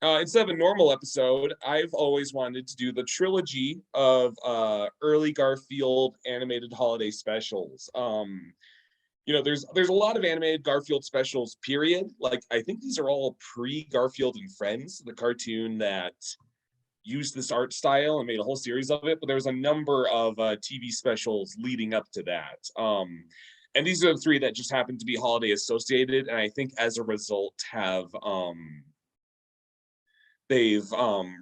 Instead of a normal episode, I've always wanted to do the trilogy of early Garfield animated holiday specials. There's a lot of animated Garfield specials, period. Like, I think these are all pre-Garfield and Friends, the cartoon that used this art style and made a whole series of it. But there was a number of TV specials leading up to that. And these are the three that just happen to be holiday associated, and I think as a result have they've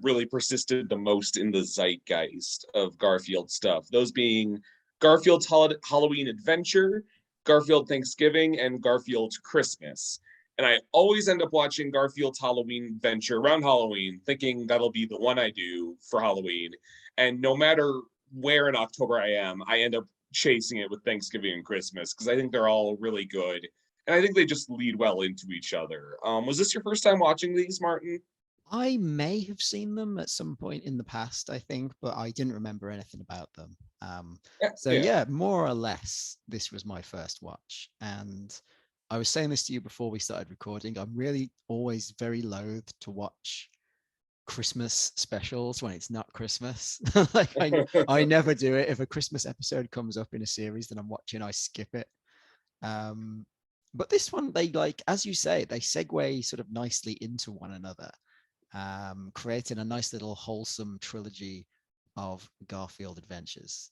really persisted the most in the zeitgeist of Garfield stuff. Those being Garfield's Halloween Adventure, Garfield Thanksgiving, and Garfield Christmas. And I always end up watching Garfield's Halloween Adventure around Halloween, thinking that'll be the one I do for Halloween. And no matter where in October I am, I end up chasing it with Thanksgiving and Christmas because I think they're all really good. And I think they just lead well into each other. Was this your first time watching these, Martin? I may have seen them at some point in the past, I think, but I didn't remember anything about them. Yeah, So yeah. yeah, more or less, this was my first watch. And I was saying this to you before we started recording. I'm really always very loath to watch Christmas specials when it's not Christmas. Like I never do it. If a Christmas episode comes up in a series that I'm watching, I skip it. Um, but this one, they like, as you say, they segue sort of nicely into one another, creating a nice little wholesome trilogy of Garfield adventures.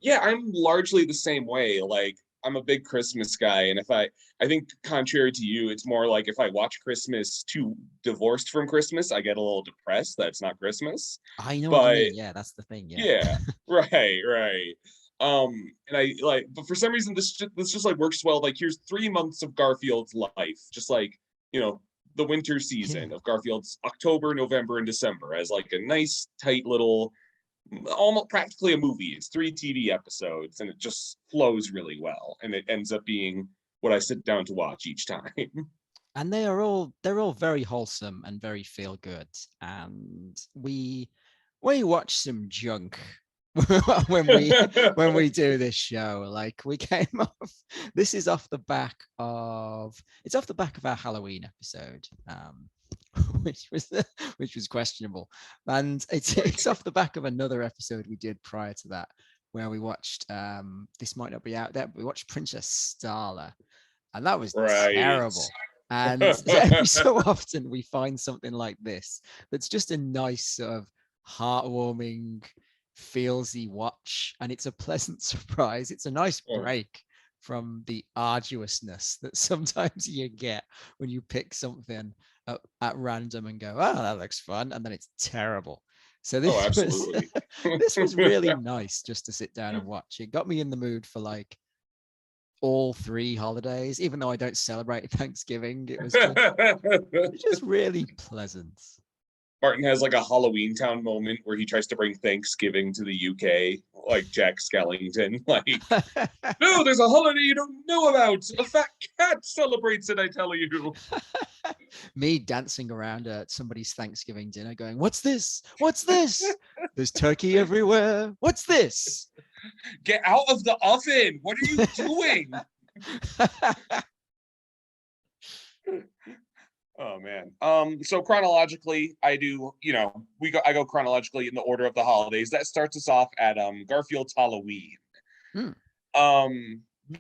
Yeah, I'm largely the same way. Like, I'm a big Christmas guy, and I think contrary to you, it's more like if I watch Christmas too divorced from Christmas, I get a little depressed that it's not Christmas. I know what you But mean. Yeah, that's the thing. Yeah. yeah, right. And I like, but for some reason, this just like works well. Like, here's 3 months of Garfield's life, just like, the winter Yeah. season of Garfield's October, November, and December as like a nice, tight little, almost practically a movie. It's 3 TV episodes, and it just flows really well, and it ends up being what I sit down to watch each time. And they're all very wholesome and very feel good. And we watch some junk when we do this show. Like we came off, this is off the back of it's off the back of our Halloween episode, which was which was questionable, and it's off the back of another episode we did prior to that where we watched this might not be out there, but we watched Princess Starla, and that was Right. terrible. And every so often we find something like this that's just a nice sort of heartwarming, feelsy watch, and it's a pleasant surprise. It's a nice break from the arduousness that sometimes you get when you pick something at random and go, "Oh, that looks fun," and then it's terrible. So Oh, this was absolutely. this was really nice just to sit down and watch. It got me in the mood for like all three holidays, even though I don't celebrate Thanksgiving. It was just really pleasant. Martin has like a Halloween Town moment where he tries to bring Thanksgiving to the UK, like Jack Skellington. Like, no, there's a holiday you don't know about. A fat cat celebrates it, I tell you. Me dancing around at somebody's Thanksgiving dinner going, "What's this? What's this? There's turkey everywhere. What's this?" Get out of the oven. What are you doing? Oh man. So chronologically, I do, I go chronologically in the order of the holidays. That starts us off at Garfield's Halloween. Hmm.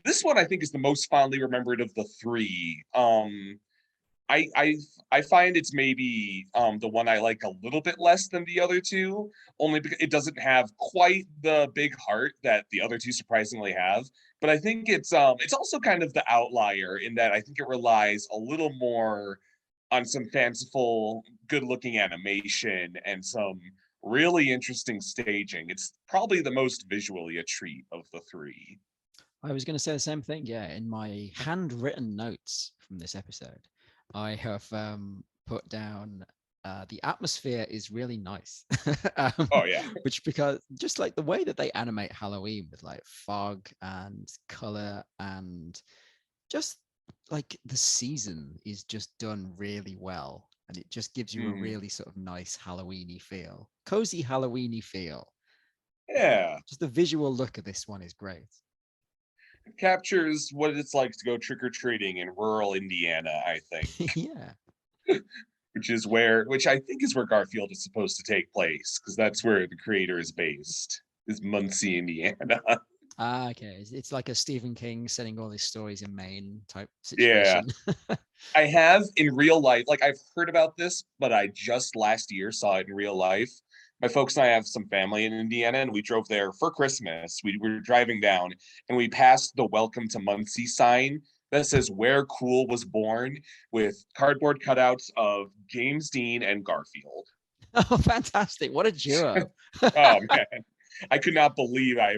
This one I think is the most fondly remembered of the three. I I I find it's maybe the one I like a little bit less than the other two, only because it doesn't have quite the big heart that the other two surprisingly have. But I think it's also kind of the outlier in that I think it relies a little more on some fanciful, good-looking animation and some really interesting staging. It's probably the most visually a treat of the three. I was going to say the same thing. Yeah, in my handwritten notes from this episode, I have put down the atmosphere is really nice, Oh yeah. which because just like the way that they animate Halloween with like fog and color and just like the season is just done really well, and it just gives you a Mm, really sort of nice Halloweeny feel, cozy Halloweeny feel. yeah. Just the visual look of this one is great. It captures what it's like to go trick-or-treating in rural Indiana, I think. Yeah. which I think is where Garfield is supposed to take place, because that's where the creator is based, is Muncie, Indiana. Ah, okay. It's like a Stephen King setting all his stories in Maine type Yeah. situation. I have in real life, like I've heard about this, but I just last year saw it in real life. My folks and I have some family in Indiana, and we drove there for Christmas. We were driving down, and we passed the "Welcome to Muncie" sign that says "Where Cool was Born" with cardboard cutouts of James Dean and Garfield. Oh, fantastic. What a duo. Oh man, I could not believe I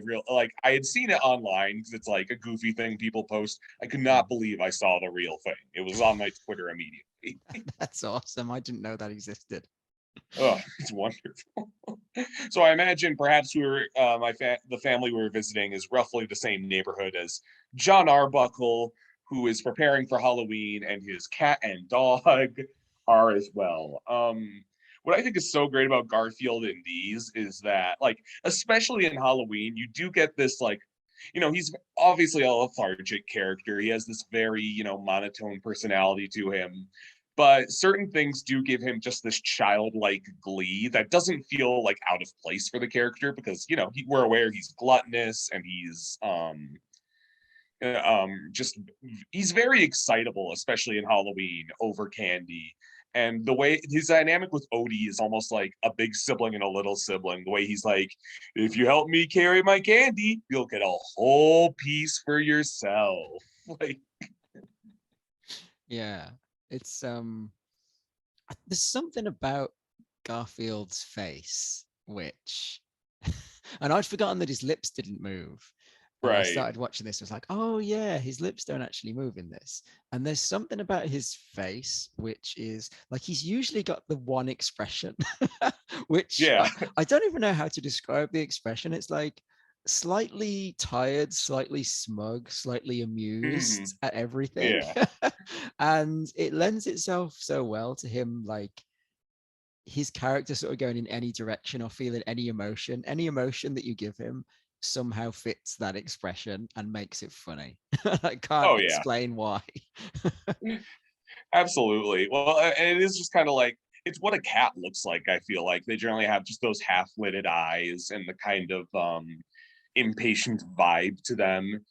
had seen it online because it's like a goofy thing people post. I could not believe I saw the real thing. It was on my Twitter immediately. That's awesome. I didn't know that existed. Oh, it's wonderful. So I imagine perhaps the family we were visiting is roughly the same neighborhood as John Arbuckle, who is preparing for Halloween, and his cat and dog are as well. What I think is so great about Garfield in these is that, like, especially in Halloween, you do get this, like, he's obviously a lethargic character. He has this very, monotone personality to him, but certain things do give him just this childlike glee that doesn't feel like out of place for the character, because we're aware he's gluttonous, and just he's very excitable, especially in Halloween, over candy. And the way his dynamic with Odie is almost like a big sibling and a little sibling. The way he's like, if you help me carry my candy, you'll get a whole piece for yourself. Like, Yeah. It's there's something about Garfield's face which and I'd forgotten that his lips didn't move. And I right. started watching this, I was like, oh yeah, his lips don't actually move in this. And there's something about his face which is like he's usually got the one expression, which Yeah. I don't even know how to describe the expression. It's like slightly tired, slightly smug, slightly Mhm. amused at everything. Yeah. And it lends itself so well to him, like his character sort of going in any direction or feeling any emotion that you give him somehow fits that expression and makes it funny. I can't Oh yeah. explain why. Absolutely. Well, and it is just kind of like it's what a cat looks like. I feel like they generally have just those half-lidded eyes and the kind of impatient vibe to them.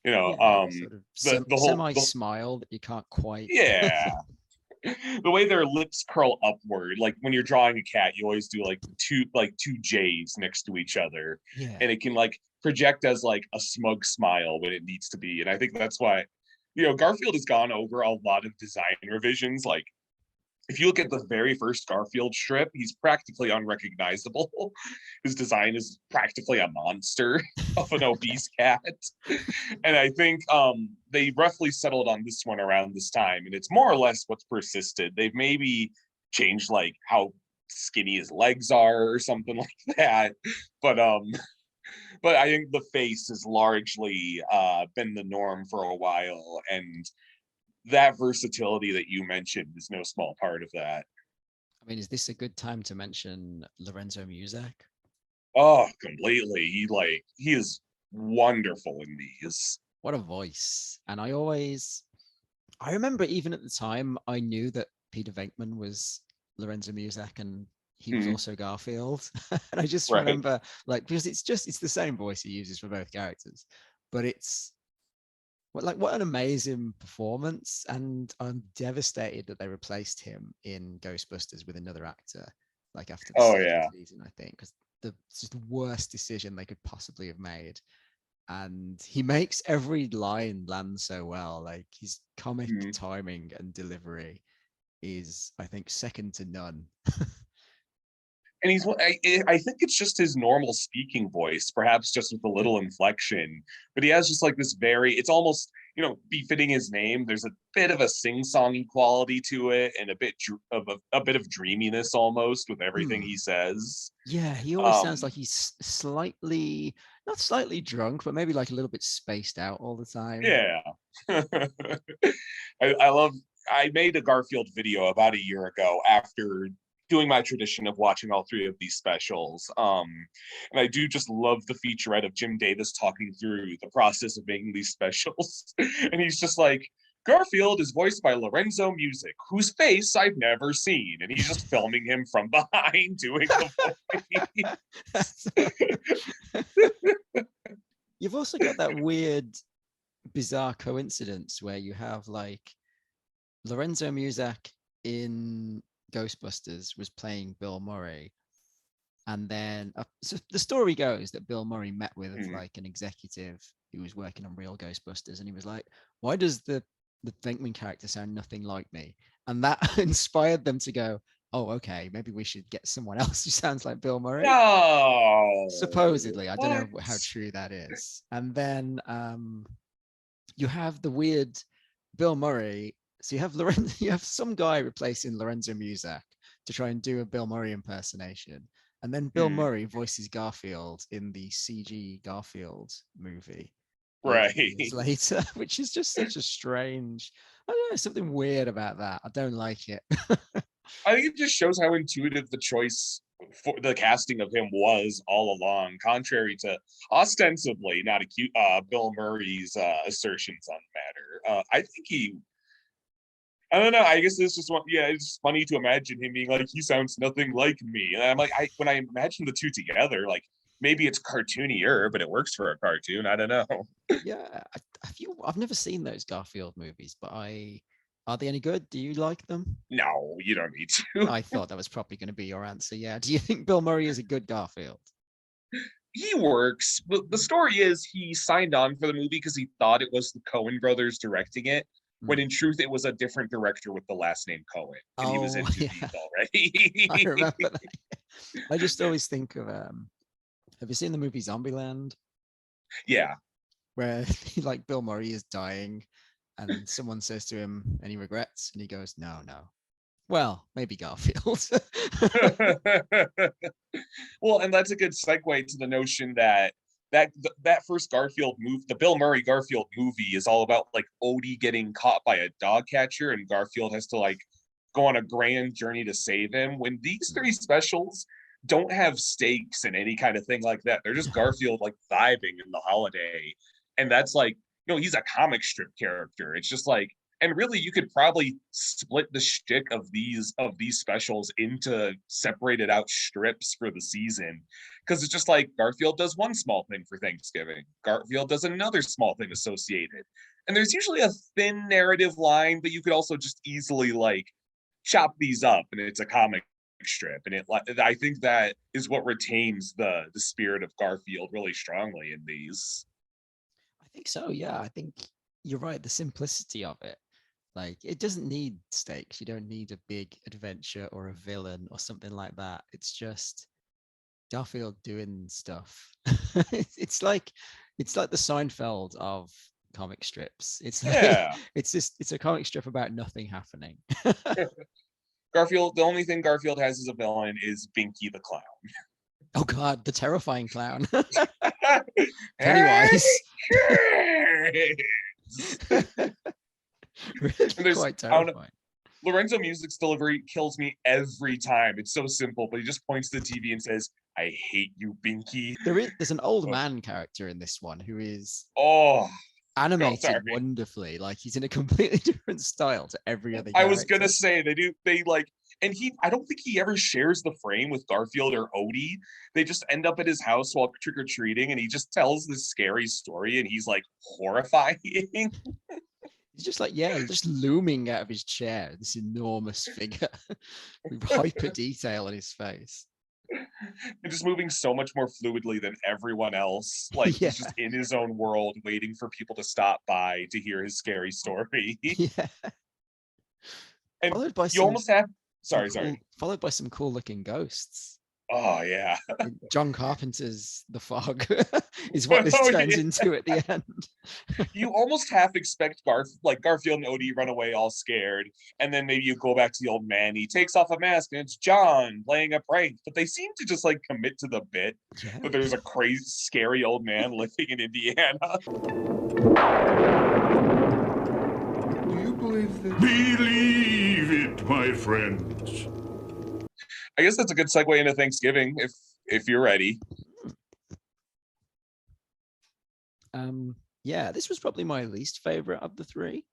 You know, Yeah, the sort of the whole semi smile that you can't quite. yeah, the way their lips curl upward, like when you're drawing a cat, you always do like two J's next to each other, Yeah. and it can like project as like a smug smile when it needs to be. And I think that's why, Garfield has gone over a lot of design revisions. Like if you look at the very first Garfield strip, he's practically unrecognizable. His design is practically a monster of an obese cat. And I think they roughly settled on this one around this time, and it's more or less what's persisted. They've maybe changed like how skinny his legs are or something like that. But I think the face has largely been the norm for a while, and that versatility that you mentioned is no small part of that. I mean, is this a good time to mention Lorenzo Muzak? Oh, completely. He is wonderful in these. What a voice. And I remember even at the time, I knew that Peter Venkman was Lorenzo Muzak and he was Mhm. also Garfield. And I just Right. remember, like, because it's the same voice he uses for both characters, but it's what an amazing performance. And I'm devastated that they replaced him in Ghostbusters with another actor, like after the Oh second yeah. season, I think, because it's just the worst decision they could possibly have made. And he makes every line land so well. Like his comic Mhm. timing and delivery is, I think, second to none. And I think it's just his normal speaking voice, perhaps just with a Yeah. little inflection. But he has just like this it's almost, befitting his name. There's a bit of a sing-songy quality to it, and a bit of dreaminess almost with everything he Hmm. says. Yeah, he always sounds like Um, he's slightly, not slightly drunk, but maybe like a little bit spaced out all the time. yeah. I love I made a Garfield video about a year ago after doing my tradition of watching all three of these specials. And I do just love the featurette of Jim Davis talking through the process of making these specials. And he's just like, Garfield is voiced by Lorenzo Music, whose face I've never seen, and he's just filming him from behind doing the voice. You've also got that weird, bizarre coincidence where you have like Lorenzo Music in Ghostbusters was playing Bill Murray. And then so the story goes that Bill Murray met with like an executive who was working on real Ghostbusters, and he was like, "Why does the Venkman character sound nothing like me?" And that inspired them to go, "Oh, okay, maybe we should get someone else who sounds like Bill Murray." No, Supposedly, I don't know what? how true that is. And then you have the weird Bill Murray. So you have you have some guy replacing Lorenzo Music to try and do a Bill Murray impersonation. And then Bill Murray voices Garfield in the CG Garfield movie years Right. later, which is just such a strange, I don't know, something weird about that. I don't like it. I think it just shows how intuitive the choice for the casting of him was all along, contrary to ostensibly not acute Bill Murray's assertions on the matter. I think I don't know. I guess it's just one. Yeah, it's funny to imagine him being like, he sounds nothing like me. And I'm like, when I imagine the two together, like maybe it's cartoonier, but it works for a cartoon. I don't know. Yeah, I've never seen those Garfield movies, but are they any good? Do you like them? No, you don't need to. I thought that was probably going to be your answer. Yeah. Do you think Bill Murray is a good Garfield? He works. But the story is he signed on for the movie because he thought it was the Coen brothers directing it, when in truth it was a different director with the last name Coen, and he was in too Yeah. deep already. I remember that. I just always think of have you seen the movie Zombieland? Yeah. Where like Bill Murray is dying and someone says to him any regrets and he goes, no. Well, maybe Garfield. Well, and that's a good segue to the notion that first Garfield movie, the Bill Murray Garfield movie, is all about like Odie getting caught by a dog catcher, and Garfield has to like go on a grand journey to save him. When these three specials don't have stakes and any kind of thing like that, they're just Garfield like vibing in the holiday, and that's like, he's a comic strip character. It's just like, and really you could probably split the shtick of these specials into separated out strips for the season, because it's just like Garfield does one small thing for Thanksgiving, Garfield does another small thing associated, and there's usually a thin narrative line, but you could also just easily like chop these up and it's a comic strip, and I think that is what retains the spirit of Garfield really strongly in these. I think so. Yeah, I think you're right. The simplicity of it. Like, it doesn't need stakes. You don't need a big adventure or a villain or something like that. It's just Garfield doing stuff. it's like the Seinfeld of comic strips. It's like Yeah. it's a comic strip about nothing happening. Garfield, the only thing Garfield has as a villain is Binky the Clown. Oh God, the terrifying clown. Pennywise. Really quite terrifying. Lorenzo Music's delivery kills me every time. It's so simple, but he just points to the TV and says, "I hate you, Binky." There's an old man character in this one who is animated wonderfully. Like, he's in a completely different style to every other character. I was gonna say they like, and I don't think he ever shares the frame with Garfield or Odie. They just end up at his house while trick-or-treating, and he just tells this scary story, and he's like horrifying. He's just like, yeah, just looming out of his chair, this enormous figure with hyper detail in his face. And just moving so much more fluidly than everyone else. Like, he's just in his own world, waiting for people to stop by to hear his scary story. Yeah. And followed by you almost have sorry. Followed by some cool looking ghosts. Oh yeah. John Carpenter's The Fog is what this turns into at the end. You almost half expect Garfield and Odie run away all scared, and then maybe you go back to the old man, he takes off a mask and it's John playing a prank, but they seem to just like commit to the bit that there's a crazy scary old man living in Indiana. Do you believe this? Believe it, my friends. I guess that's a good segue into Thanksgiving, if you're ready. Yeah, this was probably my least favorite of the three.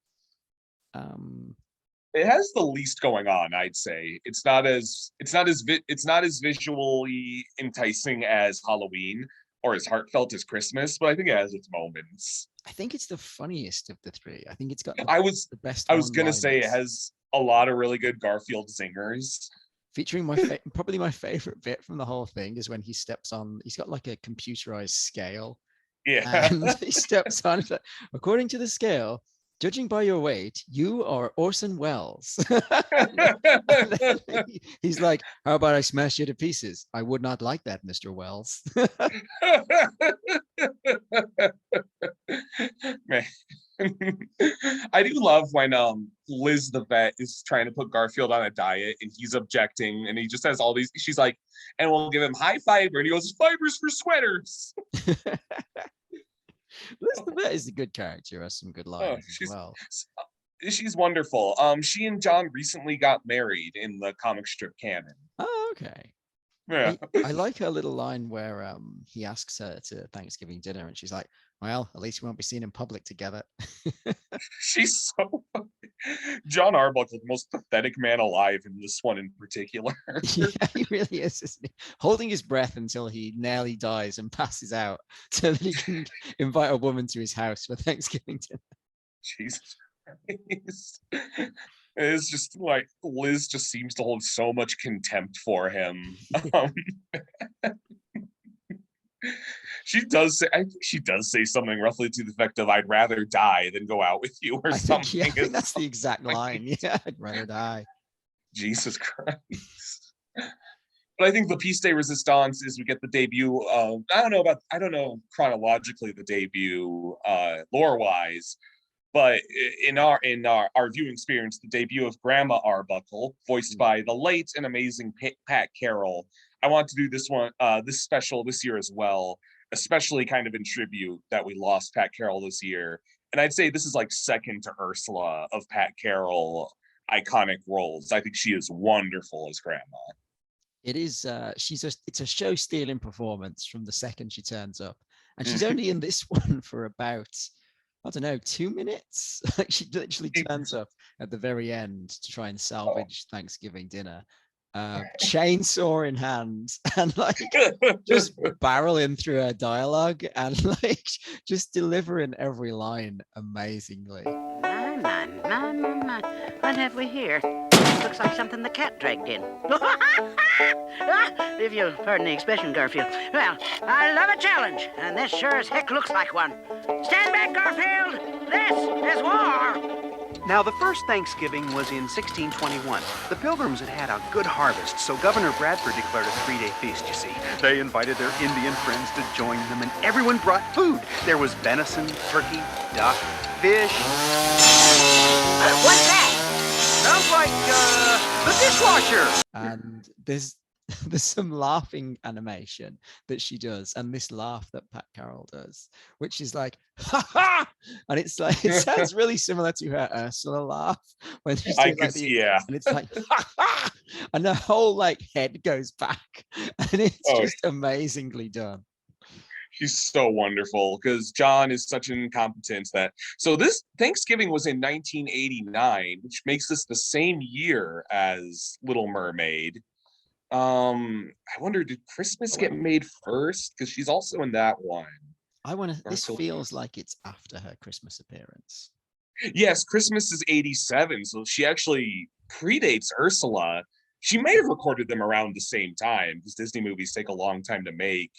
It has the least going on, I'd say. It's not as visually enticing as Halloween or as heartfelt as Christmas, but I think it has its moments. I think it's the funniest of the three. I think it's got I was the best I was gonna say it one-liners. has a lot of really good Garfield singers. Featuring probably my favorite bit from the whole thing is when he steps on. He's got like a computerized scale, Yeah. and he steps on. It's like, according to the scale, judging by your weight, you are Orson Welles. And then he's like, "How about I smash you to pieces? I would not like that, Mr. Wells." Man. I do love when Liz the vet is trying to put Garfield on a diet and he's objecting and he just has all these, she's like, and we'll give him high fiber, and he goes, fibers for sweaters. Liz the vet is a good character, has some good lines as well. She's wonderful. She and John recently got married in the comic strip canon. Oh, okay. Yeah. I like her little line where he asks her to Thanksgiving dinner and she's like, well, at least we won't be seen in public together. She's so John Arbuckle, the most pathetic man alive in this one in particular. Yeah, he really is, isn't he? Holding his breath until he nearly dies and passes out so that he can invite a woman to his house for Thanksgiving dinner. Jesus Christ. It's just like Liz just seems to hold so much contempt for him. She does say, I think she does say something roughly to the effect of, I'd rather die than go out with you, or something. I think that's the exact line. Yeah, I'd rather die. Jesus Christ. But I think the piece de resistance is we get the debut of, I don't know chronologically the debut lore wise, but in our viewing experience, the debut of Grandma Arbuckle, voiced by the late and amazing Pat Carroll. I want to do this one, this special this year as well, especially kind of in tribute that we lost Pat Carroll this year. And I'd say this is like second to Ursula of Pat Carroll iconic roles. I think she is wonderful as Grandma. It is, it's a show stealing performance from the second she turns up. And she's only in this one for about, I don't know, 2 minutes. Like she literally turns up at the very end to try and salvage Thanksgiving dinner. Chainsaw in hand and like just barreling through her dialogue and like just delivering every line amazingly. My. What have we here? Looks like something the cat dragged in. If you'll pardon the expression, Garfield. Well, I love a challenge, and this sure as heck looks like one. Stand back, Garfield! This is war! Now, the first Thanksgiving was in 1621. The Pilgrims had had a good harvest, so Governor Bradford declared a 3-day feast, you see. They invited their Indian friends to join them, and everyone brought food. There was venison, turkey, duck, fish. What's that? Sounds like, the dishwasher! And there's some laughing animation that she does, and this laugh that Pat Carroll does, which is like, ha ha! And it's like, it sounds really similar to her Ursula laugh when she's doing like yeah. and it's like, ha ha! And the whole like head goes back, and it's just amazingly done. She's so wonderful because John is such an incompetence that. So this Thanksgiving was in 1989, which makes this the same year as Little Mermaid. I wonder, did Christmas get made first? Because she's also in that one. This feels like it's after her Christmas appearance. Yes, Christmas is 87, so she actually predates Ursula. She may have recorded them around the same time because Disney movies take a long time to make.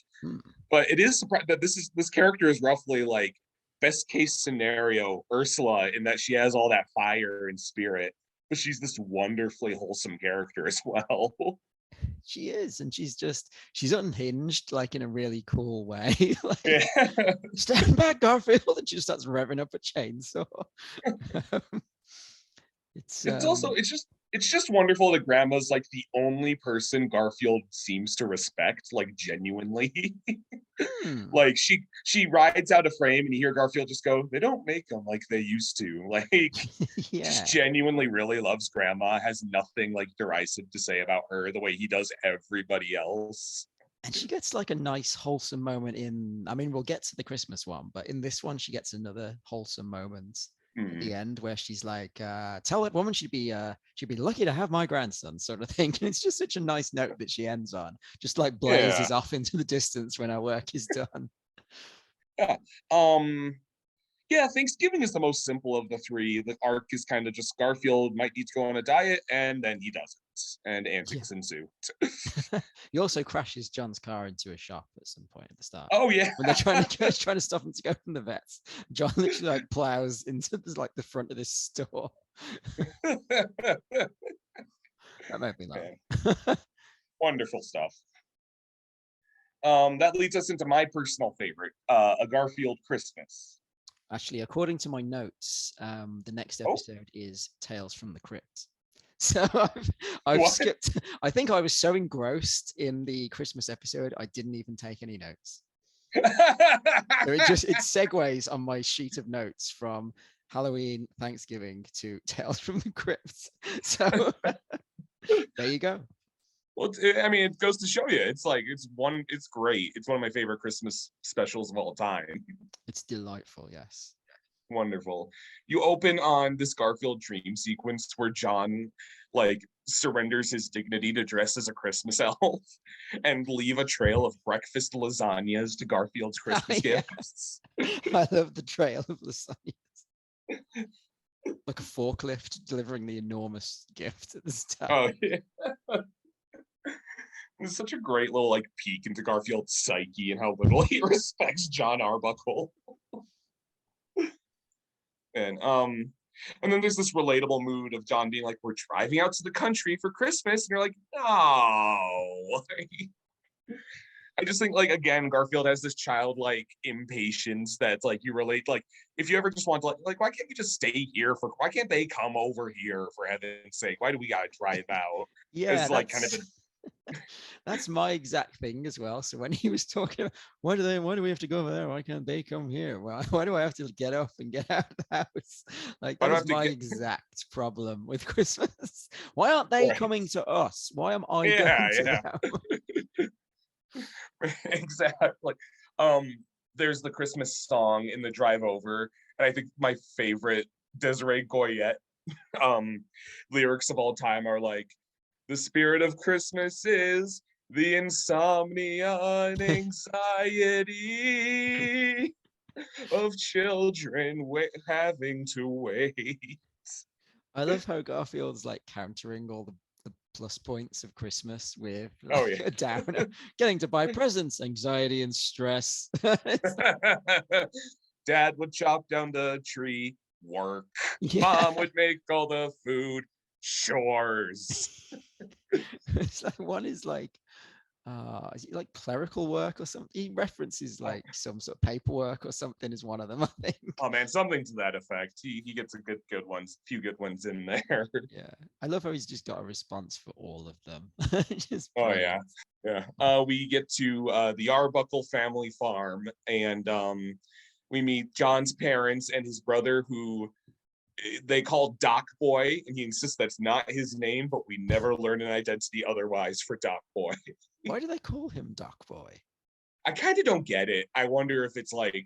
But it is surprising that this character is roughly like best case scenario Ursula in that she has all that fire and spirit, but she's this wonderfully wholesome character as well. She is, and she's unhinged, like in a really cool way. Like, stand back, Garfield, and she just starts revving up a chainsaw. It's just wonderful that Grandma's like the only person Garfield seems to respect, like genuinely. Like she rides out a frame and you hear Garfield just go, they don't make them like they used to. Like just genuinely really loves Grandma, has nothing like derisive to say about her the way he does everybody else. And she gets like a nice wholesome moment we'll get to the Christmas one, but in this one she gets another wholesome moment at the end, where she's like, tell that woman she'd be lucky to have my grandson, sort of thing. And it's just such a nice note that she ends on, just like blazes off into the distance when our work is done. Yeah. Yeah, Thanksgiving is the most simple of the three. The arc is kind of just Garfield might need to go on a diet, and then he doesn't, and antics ensue. He also crashes John's car into a shop at some point at the start. Oh yeah, when they're trying to stop him to go from the vets. John literally like plows into like the front of this store. That made me laugh. Wonderful stuff. That leads us into my personal favorite, A Garfield Christmas. Actually, according to my notes, the next episode is Tales from the Crypt. So I've skipped. I think I was so engrossed in the Christmas episode, I didn't even take any notes. So it segues on my sheet of notes from Halloween, Thanksgiving to Tales from the Crypt. So there you go. Well, I mean, it goes to show you, it's great. It's one of my favorite Christmas specials of all time. It's delightful, yes. Wonderful. You open on this Garfield dream sequence where John like surrenders his dignity to dress as a Christmas elf and leave a trail of breakfast lasagnas to Garfield's Christmas gifts. I love the trail of lasagnas. Like a forklift delivering the enormous gift at this time. Oh yeah. It's such a great little like peek into Garfield's psyche and how little he respects John Arbuckle. And then there's this relatable mood of John being like, we're driving out to the country for Christmas, and you're like, no. I just think, like, again, Garfield has this childlike impatience that's like you relate. Like, if you ever just want to like why can't you just stay here why can't they come over here, for heaven's sake? Why do we gotta drive out? Yeah, it's like kind of that's my exact thing as well. So when he was talking about why do we have to go over there? Why can't they come here? Why do I have to get up and get out of the house? Like that was my exact problem with Christmas. Why aren't they coming to us? Why am I going to them? Exactly. There's the Christmas song in the drive over, and I think my favorite Desiree Goyette lyrics of all time are like, the spirit of Christmas is the insomnia and anxiety of children having to wait. I love how Garfield's like countering all the plus points of Christmas with like, a downer. Getting to buy presents, anxiety and stress. Dad would chop down the tree, work. Mom would make all the food, chores. It's like one is like is it like clerical work or something? He references like some sort of paperwork or something is one of them, I think. Oh man, something to that effect. He gets a few good ones in there. Yeah, I love how he's just got a response for all of them. We get to the Arbuckle family farm, and we meet John's parents and his brother, who they call Doc Boy, and he insists that's not his name, but we never learn an identity otherwise for Doc Boy. Why do they call him Doc Boy? I kind of don't get it. I wonder if it's like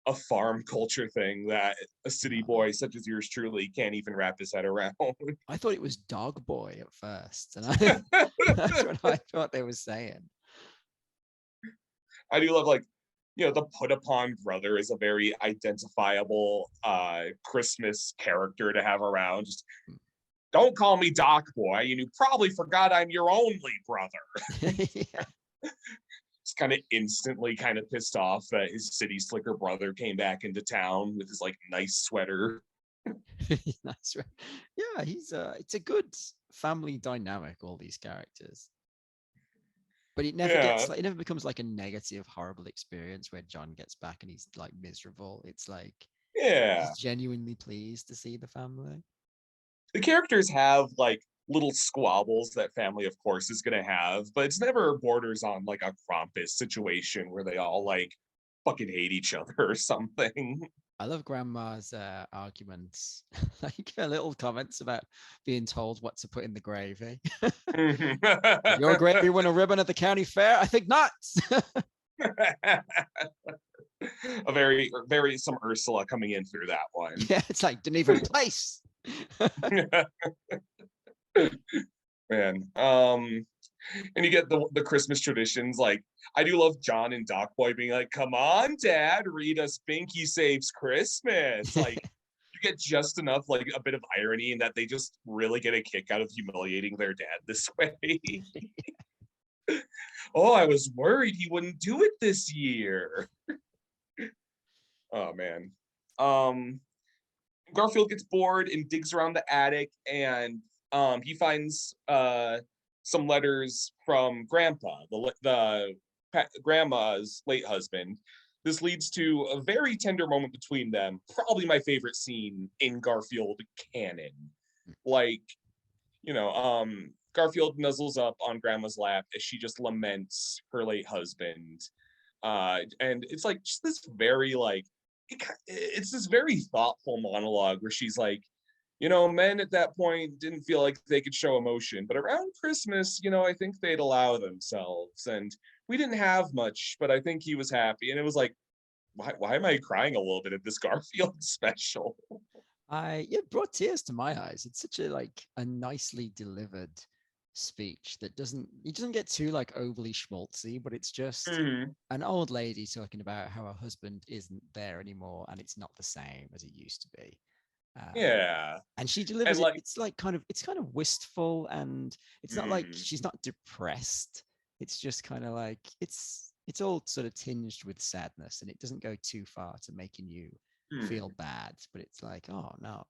a farm culture thing that a city boy such as yours truly can't even wrap his head around. I thought it was Dog Boy at first, and that's what I thought they were saying. I do love, like, the put upon brother is a very identifiable Christmas character to have around. Just don't call me Doc Boy, and you probably forgot I'm your only brother. It's kind of instantly kind of pissed off that his city slicker brother came back into town with his like nice sweater. That's right. Yeah, it's a good family dynamic, all these characters. But it never it never becomes like a negative, horrible experience where John gets back and he's like miserable. It's like he's genuinely pleased to see the family. The characters have like little squabbles that family, of course, is gonna have, but it's never borders on like a Krampus situation where they all like fucking hate each other or something. I love Grandma's arguments, like her little comments about being told what to put in the gravy. Your gravy won a ribbon at the county fair? I think not. very some Ursula coming in through that one. Yeah, it's like didn't even place. Man. And you get the Christmas traditions. Like, I do love John and Doc Boy being like, "Come on, Dad, read us Binky Saves Christmas." Like, you get just enough, like, a bit of irony in that they just really get a kick out of humiliating their dad this way. Oh, I was worried he wouldn't do it this year. Oh man. Garfield gets bored and digs around the attic, and he finds some letters from Grandpa, Grandma's late husband. This leads to a very tender moment between them. Probably my favorite scene in Garfield canon. Like, Garfield nuzzles up on Grandma's lap as she just laments her late husband. And it's like just this very it's this very thoughtful monologue where she's like, men at that point didn't feel like they could show emotion, but around Christmas, I think they'd allow themselves. And we didn't have much, but I think he was happy. And it was like, why am I crying a little bit at this Garfield special? It brought tears to my eyes. It's such a nicely delivered speech that doesn't get too overly schmaltzy, but it's just an old lady talking about how her husband isn't there anymore and it's not the same as it used to be. Yeah, and she delivers it. It's kind of wistful, and it's not like she's not depressed. It's just kind of like it's all sort of tinged with sadness, and it doesn't go too far to making you feel bad, but it's like, oh no.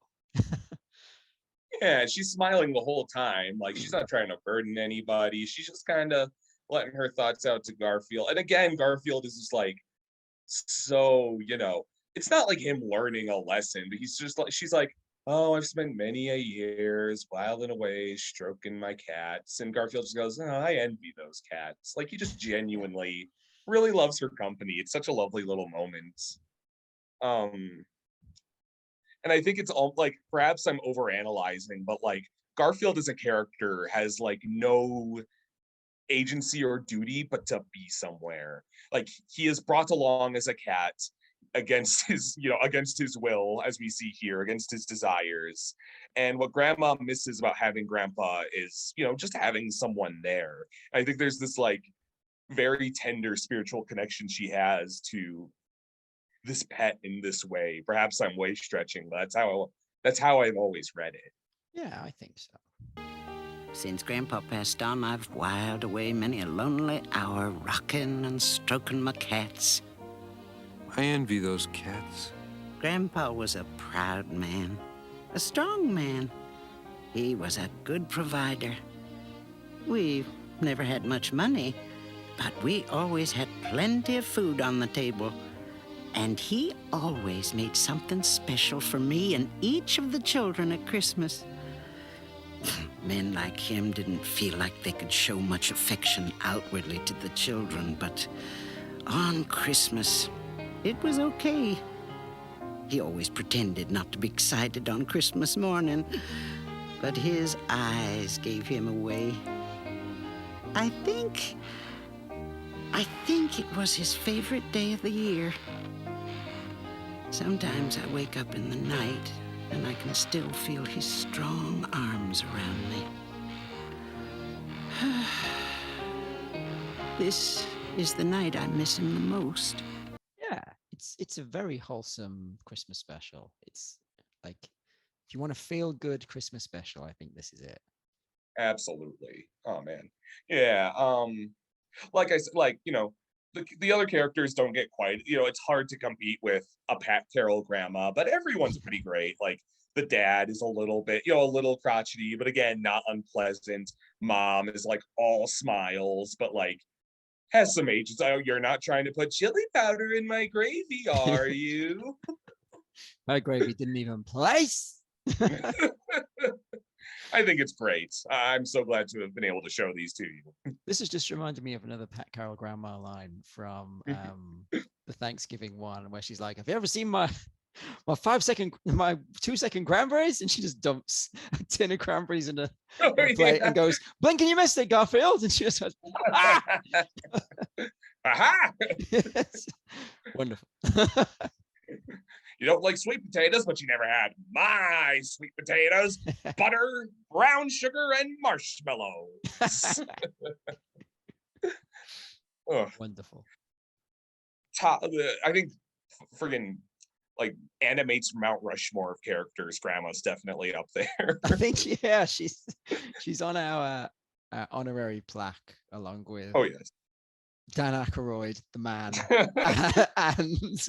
Yeah, she's smiling the whole time. Like, she's not trying to burden anybody. She's just kind of letting her thoughts out to Garfield. And again, Garfield is just like, so, it's not like him learning a lesson, but she's like, "Oh, I've spent many a years whiling away, stroking my cats." And Garfield just goes, "Oh, I envy those cats." Like, he just genuinely really loves her company. It's such a lovely little moment. And I think it's all perhaps I'm overanalyzing, but Garfield as a character has no agency or duty but to be somewhere. Like, he is brought along as a cat against his will, as we see here, against his desires. And what Grandma misses about having Grandpa is, just having someone there. I think there's this very tender spiritual connection she has to this pet in this way. Perhaps I'm way stretching, but that's how I've always read it. Yeah, I think so. Since Grandpa passed on, I've whiled away many a lonely hour rocking and stroking my cats. I envy those cats. Grandpa was a proud man, a strong man. He was a good provider. We've never had much money, but we always had plenty of food on the table. And he always made something special for me and each of the children at Christmas. Men like him didn't feel like they could show much affection outwardly to the children, but on Christmas, it was okay. He always pretended not to be excited on Christmas morning, but his eyes gave him away. I think it was his favorite day of the year. Sometimes I wake up in the night and I can still feel his strong arms around me. This is the night I miss him the most. Yeah, it's a very wholesome Christmas special. It's like, if you want a feel good Christmas special, I think this is it. Absolutely. Oh man. Yeah. Like I said, the other characters don't get quite, it's hard to compete with a Pat Carroll grandma, but everyone's pretty great. Like, the dad is a little bit, a little crotchety, but again, not unpleasant. Mom is all smiles, but has some agency. Oh, you're not trying to put chili powder in my gravy, are you? My gravy didn't even place. I think it's great. I'm so glad to have been able to show these to you. This has just reminded me of another Pat Carroll grandma line from the Thanksgiving one, where she's like, "Have you ever seen my 2-second cranberries?" And she just dumps a tin of cranberries in a plate and goes, "Blink and you missed it, Garfield." And she just goes, "Ah!" Aha! Wonderful. You don't like sweet potatoes, but you never had my sweet potatoes, butter, brown sugar, and marshmallows. Ugh. Wonderful. I think friggin' like animates Mount Rushmore of characters. Grandma's definitely up there. I think yeah, she's on our honorary plaque along with Oh yes. Dan Aykroyd, the man, and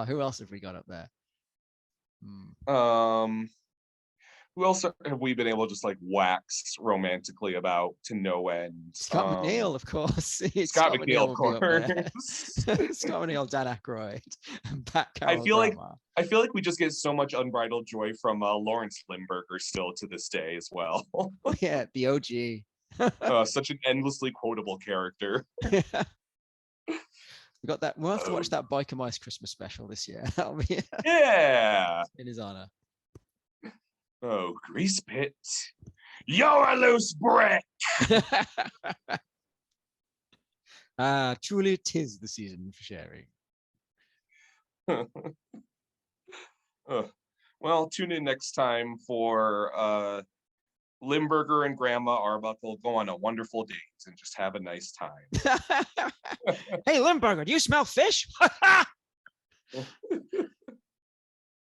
who else have we got up there? Who else have we been able to just like wax romantically about to no end? Scott McNeil, of course. Scott McNeil, of will be up there. course. Scott McNeil, Dan Aykroyd, and Pat I Carroll. feel like we just get so much unbridled joy from Lawrence Limburger still to this day as well. Oh, yeah, the OG. Such an endlessly quotable character. We got that. We'll have to watch that Biker Mice Christmas special this year. That'll be Yeah. in his honor. Oh, Grease Pit. You're a loose brick. Truly, 'tis the season for sharing. Well, tune in next time for Limburger and Grandma Arbuckle go on a wonderful date and just have a nice time. Hey, Limburger, do you smell fish?